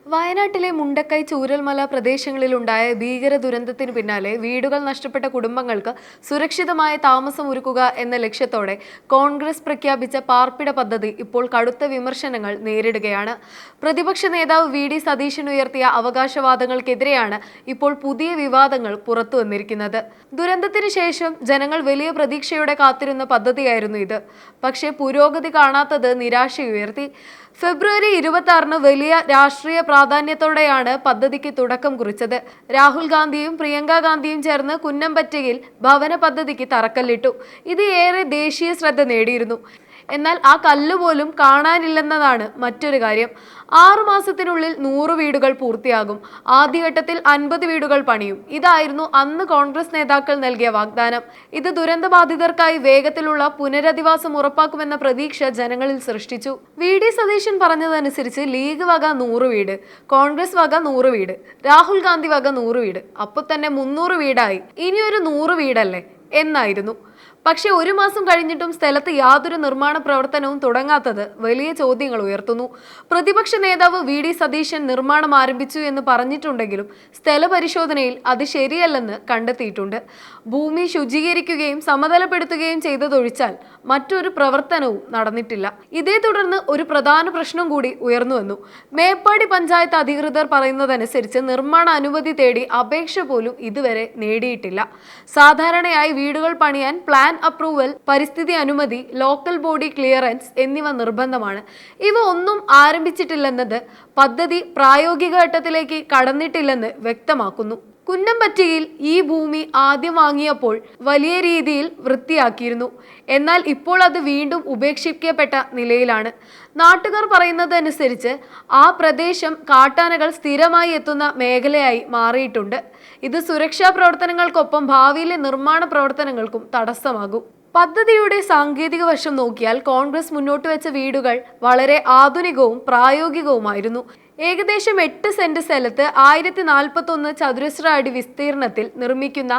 വയനാട്ടിലെ മുണ്ടക്കൈ ചൂരൽമല പ്രദേശങ്ങളിലുണ്ടായ ഭീകര ദുരന്തത്തിന് പിന്നാലെ വീടുകൾ നഷ്ടപ്പെട്ട കുടുംബങ്ങൾക്ക് സുരക്ഷിതമായ താമസം ഒരുക്കുക എന്ന ലക്ഷ്യത്തോടെ കോൺഗ്രസ് പ്രഖ്യാപിച്ച പാർപ്പിട പദ്ധതി ഇപ്പോൾ കടുത്ത വിമർശനങ്ങൾ നേരിടുകയാണ്. പ്രതിപക്ഷ നേതാവ് വി.ഡി. സതീശൻ ഉയർത്തിയ അവകാശവാദങ്ങൾക്കെതിരെയാണ് ഇപ്പോൾ പുതിയ വിവാദങ്ങൾ പുറത്തുവന്നിരിക്കുന്നത്. ദുരന്തത്തിന് ശേഷം ജനങ്ങൾ വലിയ പ്രതീക്ഷയോടെ കാത്തിരുന്ന പദ്ധതിയായിരുന്നു ഇത്. പക്ഷേ പുരോഗതി കാണാത്തത് നിരാശയുയർത്തി. ഫെബ്രുവരി 26-ന് വലിയ രാഷ്ട്രീയ പ്രാധാന്യത്തോടെയാണ് പദ്ധതിക്ക് തുടക്കം കുറിച്ചത്. രാഹുൽ ഗാന്ധിയും പ്രിയങ്ക ഗാന്ധിയും ചേർന്ന് കുന്നംപറ്റയിൽ ഭവന പദ്ധതിക്ക് തറക്കല്ലിട്ടു. ഇത് ഏറെ ദേശീയ ശ്രദ്ധ നേടിയിരുന്നു. എന്നാൽ ആ കല്ലുപോലും കാണാനില്ലെന്നതാണ് മറ്റൊരു കാര്യം. 6 മാസത്തിനുള്ളിൽ 100 വീടുകൾ പൂർത്തിയാകും. ആദ്യഘട്ടത്തിൽ 50 വീടുകൾ പണിയും. ഇതായിരുന്നു അന്ന് കോൺഗ്രസ് നേതാക്കൾ നൽകിയ വാഗ്ദാനം. ഇത് ദുരന്തബാധിതർക്കായി വേഗത്തിലുള്ള പുനരധിവാസം ഉറപ്പാക്കുമെന്ന പ്രതീക്ഷ ജനങ്ങളിൽ സൃഷ്ടിച്ചു. വി.ഡി. സതീശൻ പറഞ്ഞതനുസരിച്ച് ലീഗ് വക 100 വീട്, കോൺഗ്രസ് വക 100 വീട്, രാഹുൽ ഗാന്ധി വക 100 വീട്, അപ്പോൾ തന്നെ 300 വീടായി. ഇനിയൊരു 100 വീടല്ലേ എന്നായിരുന്നു. പക്ഷെ 1 മാസം കഴിഞ്ഞിട്ടും സ്ഥലത്ത് യാതൊരു നിർമ്മാണ പ്രവർത്തനവും തുടങ്ങാത്തത് വലിയ ചോദ്യങ്ങൾ ഉയർത്തുന്നു. പ്രതിപക്ഷ നേതാവ് വി.ഡി. സതീശൻ നിർമ്മാണം ആരംഭിച്ചു എന്ന് പറഞ്ഞിട്ടുണ്ടെങ്കിലും സ്ഥല പരിശോധനയിൽ അത് ശരിയല്ലെന്ന് കണ്ടെത്തിയിട്ടുണ്ട്. ഭൂമി ശുചീകരിക്കുകയും സമതലപ്പെടുത്തുകയും ചെയ്തതൊഴിച്ചാൽ മറ്റൊരു പ്രവർത്തനവും നടന്നിട്ടില്ല. ഇതേ തുടർന്ന് ഒരു പ്രധാന പ്രശ്നം കൂടി ഉയർന്നു വന്നു. മേപ്പാടി പഞ്ചായത്ത് അധികൃതർ പറയുന്നതനുസരിച്ച് നിർമ്മാണ അനുമതി തേടി അപേക്ഷ പോലും ഇതുവരെ നേടിയിട്ടില്ല. സാധാരണയായി വീടുകൾ പണിയാൻ പ്ലാൻ അപ്രൂവൽ, പരിസ്ഥിതി അനുമതി, ലോക്കൽ ബോഡി ക്ലിയറൻസ് എന്നിവ നിർബന്ധമാണ്. ഇവ ഒന്നും ആരംഭിച്ചിട്ടില്ലെന്നത് പദ്ധതി പ്രായോഗിക ഘട്ടത്തിലേക്ക് കടന്നിട്ടില്ലെന്ന് വ്യക്തമാക്കുന്നു. കുന്നംപറ്റയിൽ ഈ ഭൂമി ആദ്യം വാങ്ങിയപ്പോൾ വലിയ രീതിയിൽ വൃത്തിയാക്കിയിരുന്നു. എന്നാൽ ഇപ്പോൾ അത് വീണ്ടും ഉപേക്ഷിക്കപ്പെട്ട നിലയിലാണ്. നാട്ടുകാർ പറയുന്നതനുസരിച്ച് ആ പ്രദേശം കാട്ടാനകൾ സ്ഥിരമായി എത്തുന്ന മേഖലയായി മാറിയിട്ടുണ്ട്. ഇത് സുരക്ഷാ പ്രവർത്തനങ്ങൾക്കൊപ്പം ഭാവിയിലെ നിർമ്മാണ പ്രവർത്തനങ്ങൾക്കും തടസ്സമാകും. പദ്ധതിയുടെ സാങ്കേതിക വശം നോക്കിയാൽ കോൺഗ്രസ് മുന്നോട്ട് വെച്ച വീടുകൾ വളരെ ആധുനികവും പ്രായോഗികവുമായിരുന്നു. ഏകദേശം 8 സെന്റ് സ്ഥലത്ത് 1041 ചതുരശ്ര അടി വിസ്തീർണത്തിൽ നിർമ്മിക്കുന്ന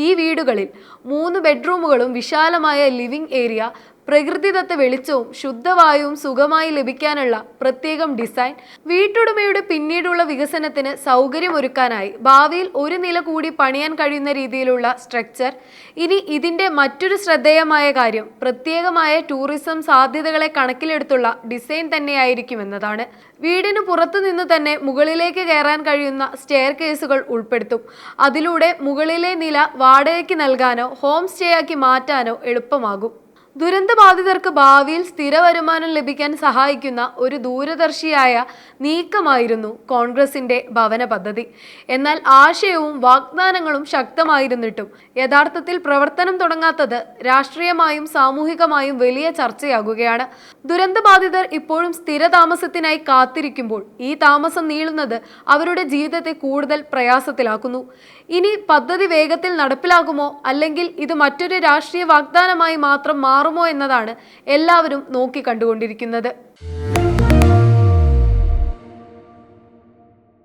ഈ വീടുകളിൽ 3 ബെഡ്റൂമുകളും വിശാലമായ ലിവിംഗ് ഏരിയ, പ്രകൃതിദത്ത വെളിച്ചവും ശുദ്ധവായുവും സുഖമായി ലഭിക്കാനുള്ള പ്രത്യേകം ഡിസൈൻ, വീട്ടുടമയുടെ പിന്നീടുള്ള വികസനത്തിന് സൗകര്യമൊരുക്കാനായി ഭാവിയിൽ ഒരു നില കൂടി പണിയാൻ കഴിയുന്ന രീതിയിലുള്ള സ്ട്രക്ചർ. ഇനി ഇതിന്റെ മറ്റൊരു ശ്രദ്ധേയമായ കാര്യം പ്രത്യേകമായ ടൂറിസം സാധ്യതകളെ കണക്കിലെടുത്തുള്ള ഡിസൈൻ തന്നെയായിരിക്കുമെന്നതാണ്. വീടിന് പുറത്തുനിന്ന് തന്നെ മുകളിലേക്ക് കയറാൻ കഴിയുന്ന സ്റ്റെയർ കേസുകൾ ഉൾപ്പെടുത്തും. അതിലൂടെ മുകളിലെ നില വാടകയ്ക്ക് നൽകാനോ ഹോം സ്റ്റേ ആക്കി മാറ്റാനോ എളുപ്പമാകും. ദുരന്തബാധിതർക്ക് ഭാവിയിൽ സ്ഥിര വരുമാനം ലഭിക്കാൻ സഹായിക്കുന്ന ഒരു ദൂരദർശിയായ നീക്കമായിരുന്നു കോൺഗ്രസിന്റെ ഭവന പദ്ധതി. എന്നാൽ ആശയവും വാഗ്ദാനങ്ങളും ശക്തമായിരുന്നിട്ടും യഥാർത്ഥത്തിൽ പ്രവർത്തനം തുടങ്ങാത്തത് രാഷ്ട്രീയമായും സാമൂഹികമായും വലിയ ചർച്ചയാകുകയാണ്. ദുരന്തബാധിതർ ഇപ്പോഴും സ്ഥിര താമസത്തിനായി കാത്തിരിക്കുമ്പോൾ ഈ താമസം നീളുന്നത് അവരുടെ ജീവിതത്തെ കൂടുതൽ പ്രയാസത്തിലാക്കുന്നു. ഇനി പദ്ധതി വേഗത്തിൽ നടപ്പിലാകുമോ, അല്ലെങ്കിൽ ഇത് മറ്റൊരു രാഷ്ട്രീയ വാഗ്ദാനമായി മാത്രം മാറുമോ എന്നതാണ് എല്ലാവരും നോക്കി കണ്ടുകൊണ്ടിരിക്കുന്നത്.